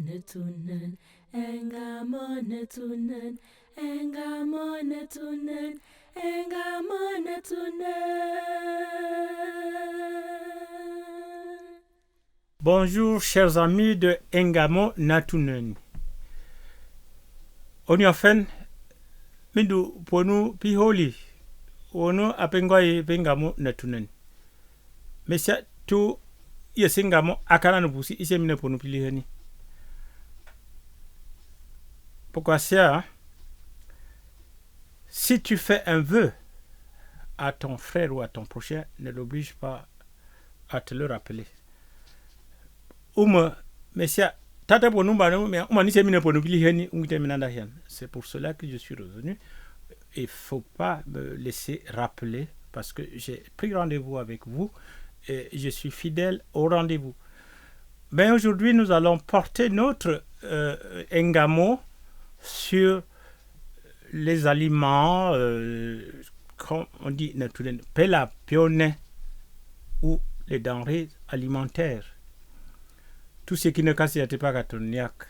Engamonetunen, engamonetunen, engamonetunen, engamonetunen. Bonjour chers amis de Engamo Natunen. Onyofen mindu ponu piholi ono apengwai pengamo natunen. Mesia tu yesengamo akana nubusi isemine ponu piliheni. Pourquoi ça? Si tu fais un vœu à ton frère ou à ton prochain, ne l'oblige pas à te le rappeler. C'est pour cela que je suis revenu. Il ne faut pas me laisser rappeler parce que j'ai pris rendez-vous avec vous et je suis fidèle au rendez-vous. Mais aujourd'hui, nous allons porter notre engamo sur les aliments, comme on dit, pelapione ou les denrées alimentaires. Tout ce qui ne casse pas catoniaque.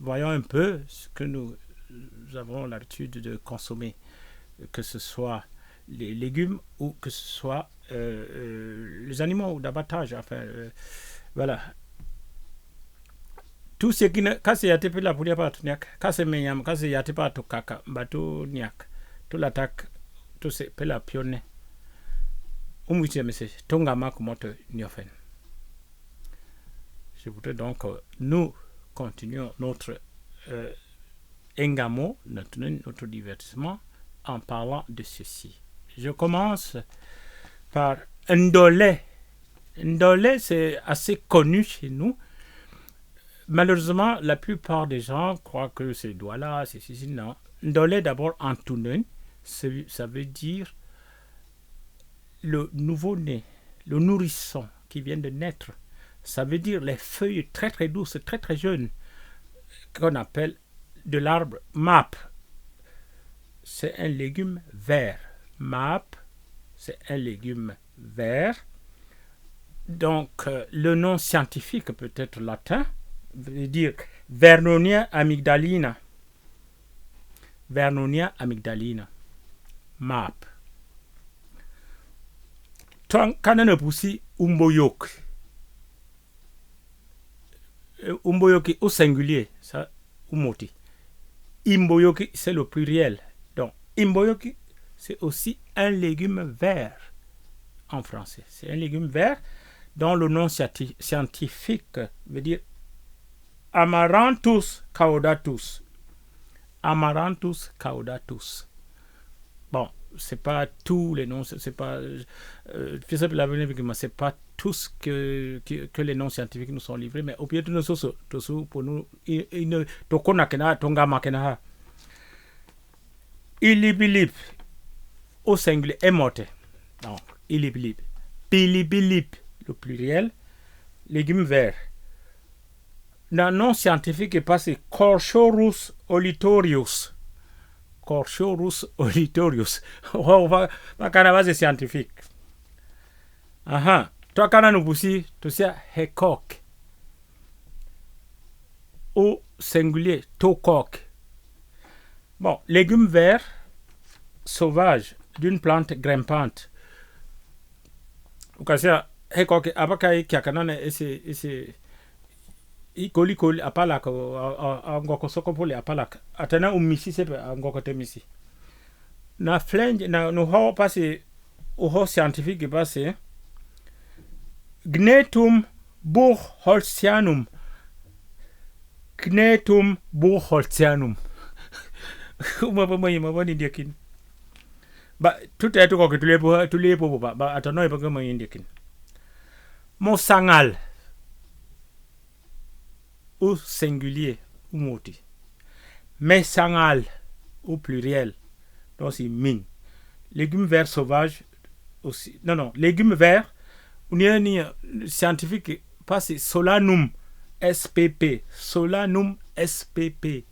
Voyons un peu ce que nous avons l'habitude de consommer, que ce soit les légumes ou que ce soit les animaux d'abattage. Enfin, voilà. Tout ce qui ne casse pas la poulia patoniaque, casse menyam, casse pas to kaka, bateau niaque, tout l'attaque, tout ce pela pionne. Tongama kumoto nyofen. Je voudrais donc que nous continuions notre engamo, notre divertissement, en parlant de ceci. Je commence par Ndolé. Ndolé, c'est assez connu chez nous. Malheureusement, la plupart des gens croient que c'est Douala, c'est ceci, non. Ndolé, d'abord, en Tounen, ça veut dire le nouveau-né, le nourrisson qui vient de naître. Ça veut dire les feuilles très très douces, très très jeunes, qu'on appelle de l'arbre map. C'est un légume vert. Map, c'est un légume vert. Donc, le nom scientifique peut être latin, veut dire Vernonia amygdalina. Vernonia amygdalina. Map. Kanana poussi umboyok. Umboyoki au singulier, ça, umoti. Imboyoki, c'est le pluriel. Donc, imboyoki, c'est aussi un légume vert en français. C'est un légume vert dont le nom scientifique veut dire Amaranthus caudatus. Amaranthus caudatus. Bon, c'est pas tous les noms, c'est pas c'est pas tous que les noms scientifiques nous sont livrés, mais au pied de nos sources, pour nous, Ilibilip, au singulier, est morte. Donc, ilibilip. Bilibilip, le pluriel, légumes verts. Le nom scientifique est passé Corchorus olitorius. Corchorus olitorius. On va c'est scientifique. Aha. Toi, quand nous poussi, tu sais, hecoque. Au singulier, tocoque. Bon, légumes verts sauvages d'une plante grimpante. Vous savez, hecoque, abakai, kiakanane, et c'est. Ikoli apalak ngoko sokopole apalak atana umisi sepe ngoko temisi na flange na no ho passé au ho scientifique passé Gnetum buchholzianum. Gnetum buchholzianum. Ba tout est ko que tu les ba atano ba ko mo indikin Mosangal au singulier ou moti. Mesangal au pluriel. Donc c'est min. Légumes verts sauvages aussi. Non, légumes verts. On y a un scientifique passé Solanum spp. Solanum spp.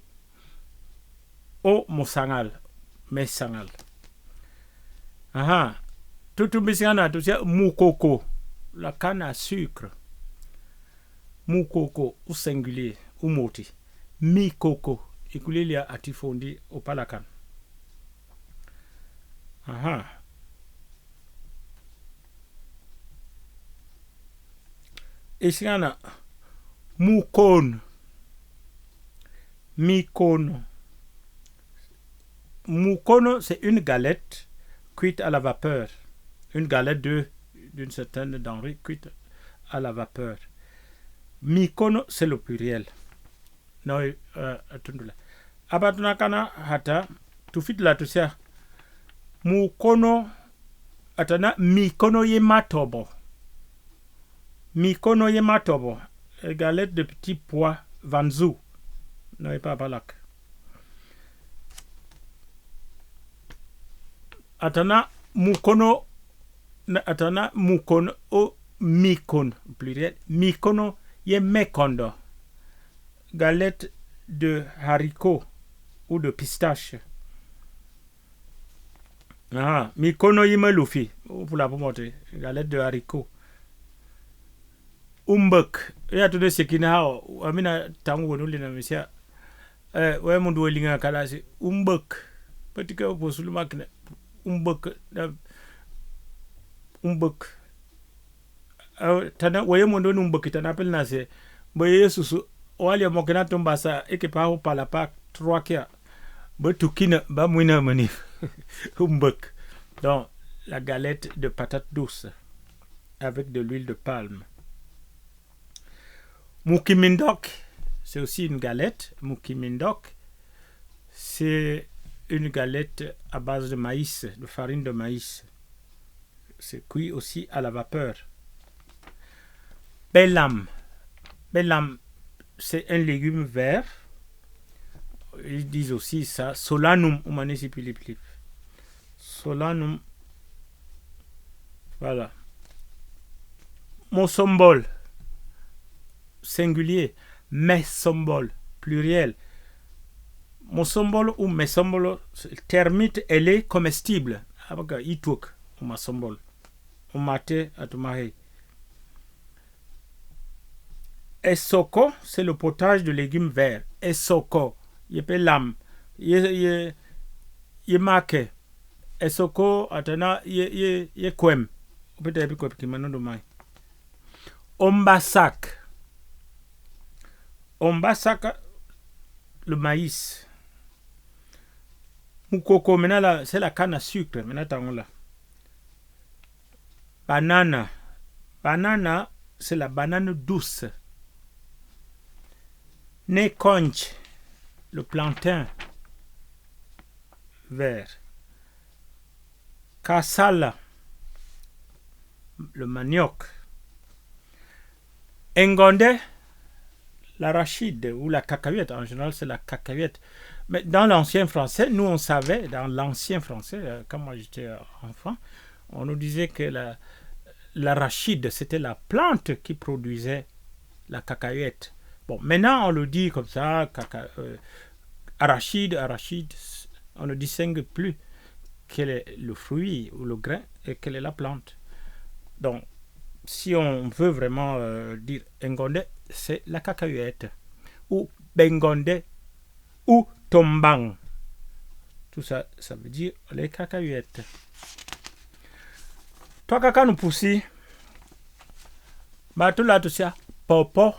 Au mosangal. Mesangal. Aha. Tout mbisiana tout ça moukoko. La canne à sucre. Moukoko au singulier. umoti. Mi coco. Ikulilia atifondi opalakan. Aha. Isigana mukon. Mikono. Mukono, c'est une galette cuite à la vapeur. Une galette d'une certaine denrée cuite à la vapeur. Mikono, c'est le pluriel. No, tundula. Abatunakana hata tufit la tusia. Mukono atana mikono ye matobo. Mikono ye matobo. Galette de petits pois vanzou. No, pas balak. Atana mukono o mikon pluriel. Mikono ye mekondo. Galette de haricots ou de pistache. Ah, mikono ye melufi. Pour la pomote. Galette de haricots. Umbek. Ya tude sekina hao. Amina tangu wonuli na misia. We mundu welinga kalasi. Umbek. Patika posulu makne. Umbek tana waye mondo numbek tana pel nase boye susu wali mokena tombasa ekipa ho pala pa 3 kia ba tukina ba muina mani umbek. Donc la galette de patates douces avec de l'huile de palme. Mukimindok, c'est aussi une galette. Mukimindok, c'est une galette à base de maïs, de farine de maïs. C'est cuit aussi à la vapeur. Bellam. Bellam, c'est un légume vert. Ils disent aussi ça. Solanum humanisipiliplip. Solanum. Voilà. Mosombol. Singulier. Mesombol. Pluriel. Mosombolo ou mesombolo, termite, elle est comestible. Abaga ituk ou masombol. Ou mate atumahe. Esoko, c'est le potage de légumes verts. Esoko, yepe lam. Ye make. Esoko atana ye kwem. Peut-être que kimano do mai. Ombasak. Ombasak, le maïs. Mukoko, maintenant là, c'est la canne à sucre. Maintenant, là. Banana. Banana, c'est la banane douce. Nekonch, le plantain vert. Kassala, le manioc. Engonde, l'arachide ou la cacahuète. En général, c'est la cacahuète. Mais dans l'ancien français, nous on savait, dans l'ancien français, quand moi j'étais enfant, on nous disait que l'arachide, c'était la plante qui produisait la cacahuète. Bon, maintenant on le dit comme ça, arachide, on ne distingue plus quel est le fruit ou le grain et quelle est la plante. Donc, si on veut vraiment dire engonde, c'est la cacahuète. Ou bengonde, ou tombang. Tout ça, ça veut dire les cacahuètes. Toi, kaka nous poussi. Bah, tout là, tout ça. Popo.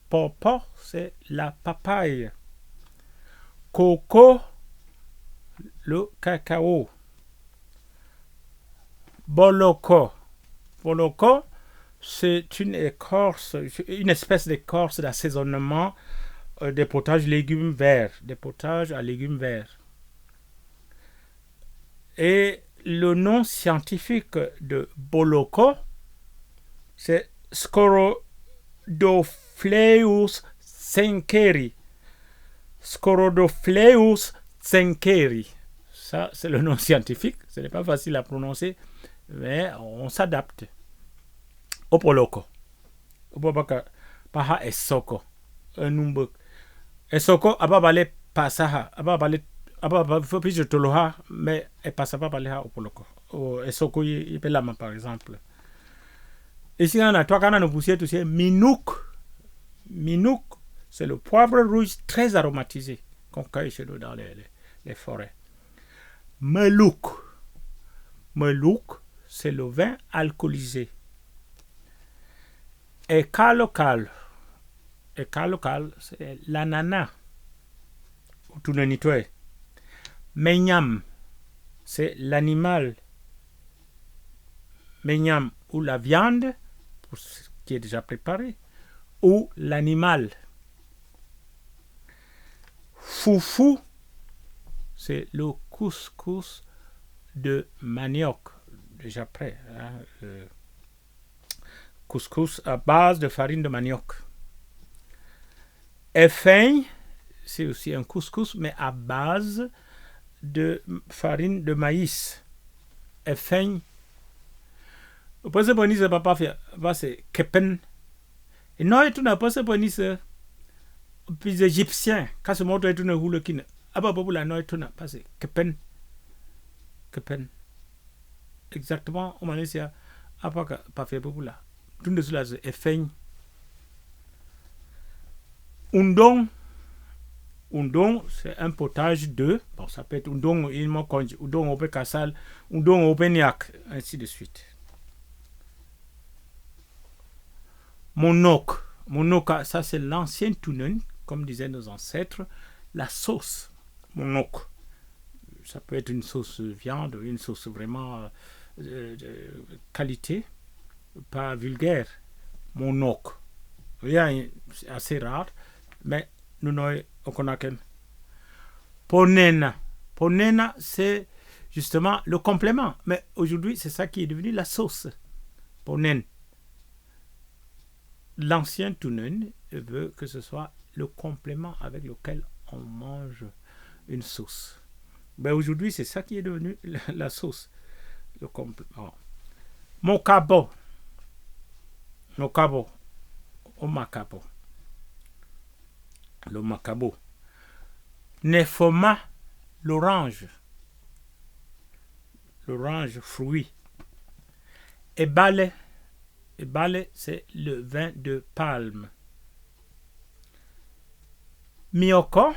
Popo, c'est la papaye. Coco, le cacao. Boloko. Boloko, c'est une écorce, une espèce d'écorce d'assaisonnement des potages légumes verts, des potages à légumes verts. Et le nom scientifique de boloko, c'est Scorodophleuus senkeri. Scorodophleuus senkeri. Ça, c'est le nom scientifique. Ce n'est pas facile à prononcer, mais on s'adapte. Opoloko. Opobaka paha esoko. Numbuk. Esoko ababale pasaha. Ababale faut plus de toloha, mais elle passe pas par les opoloko. Esoko yipelama par exemple. Ici on a trois canaux nous pousser tout c'est minouk. Minouk, c'est le poivre rouge très aromatisé qu'on cueille chez nous dans les forêts. Melouk. Melouk, c'est le vin alcoolisé. Ekalocal. Ekalocal, c'est l'ananas. Menyam, c'est l'animal. Menyam, ou la viande, pour ce qui est déjà préparé, ou l'animal. Foufou, c'est le couscous de manioc, déjà prêt. Couscous à base de farine de manioc. Efeigne, c'est aussi un couscous, mais à base de farine de maïs. Efeigne. Pas se bonise papa fait, c'est kepen. Et non, tu n'as pas se bonise. Puis égyptiens, quand ce mot est une roule qui ne. Ah bah pour la noix, tu n'as pas c'est kepen. Kepen. Exactement, on m'a dit ça. Ah pas fait pour là. Tout de cela c'est efeigne. Undong. Undong, c'est un potage de. Bon, ça peut être undong, ilmo konji, undong ope kasal, undong ope niak, ainsi de suite. Monok. Monok, ça c'est l'ancien tunen, comme disaient nos ancêtres, la sauce. Monok. Ça peut être une sauce viande, une sauce vraiment de qualité, pas vulgaire. Monok. Rien, c'est assez rare, mais nous n'avons aucun. Ponena. Ponena, c'est justement le complément. Mais aujourd'hui, c'est ça qui est devenu la sauce. Ponen. L'ancien tunen veut que ce soit le complément avec lequel on mange une sauce. Ben aujourd'hui, c'est ça qui est devenu la sauce. Le complément. Mokabo. Mokabo. Au macabo. Le macabo. Nefoma, l'orange. L'orange fruit. Ebale. Ebale, c'est le vin de palme. Mioko,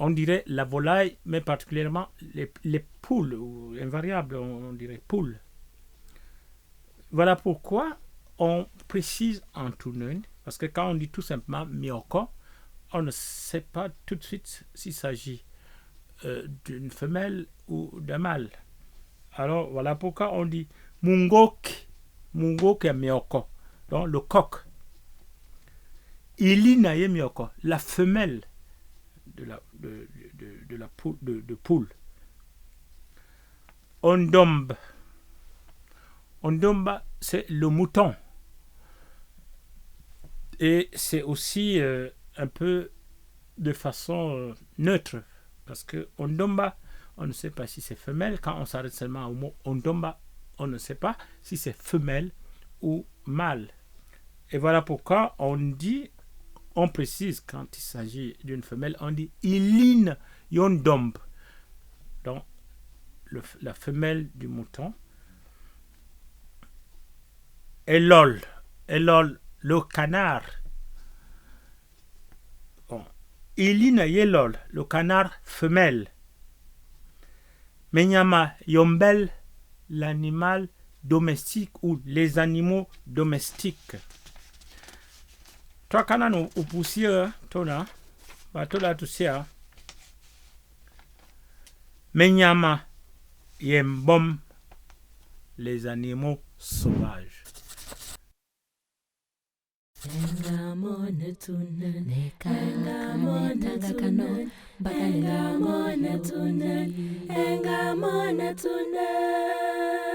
on dirait la volaille, mais particulièrement les poules, ou invariables, on dirait poules. Voilà pourquoi on précise en tunen, parce que quand on dit tout simplement mioko, on ne sait pas tout de suite s'il s'agit d'une femelle ou d'un mâle. Alors voilà pourquoi on dit mungok, mungok et mioko, donc le coq. Ilinaye mioko, la femelle de la poule. Ondombe. Ondomba, c'est le mouton. Et c'est aussi un peu de façon neutre. Parce que ondomba, on ne sait pas si c'est femelle. Quand on s'arrête seulement au mot ondomba, on ne sait pas si c'est femelle ou mâle. Et voilà pourquoi on précise quand il s'agit d'une femelle, on dit iline yondombe. Donc, la femelle du mouton. Elol, le canard. Bon. Ilina yelol, le canard femelle. Menyama yombel, l'animal domestique ou les animaux domestiques. Toi, quand on a poussé, toi, là, tu sais, Menyama yembom, les animaux sauvages. Engamone tunen, engamone tunen, engamone tunen, engamone tunen.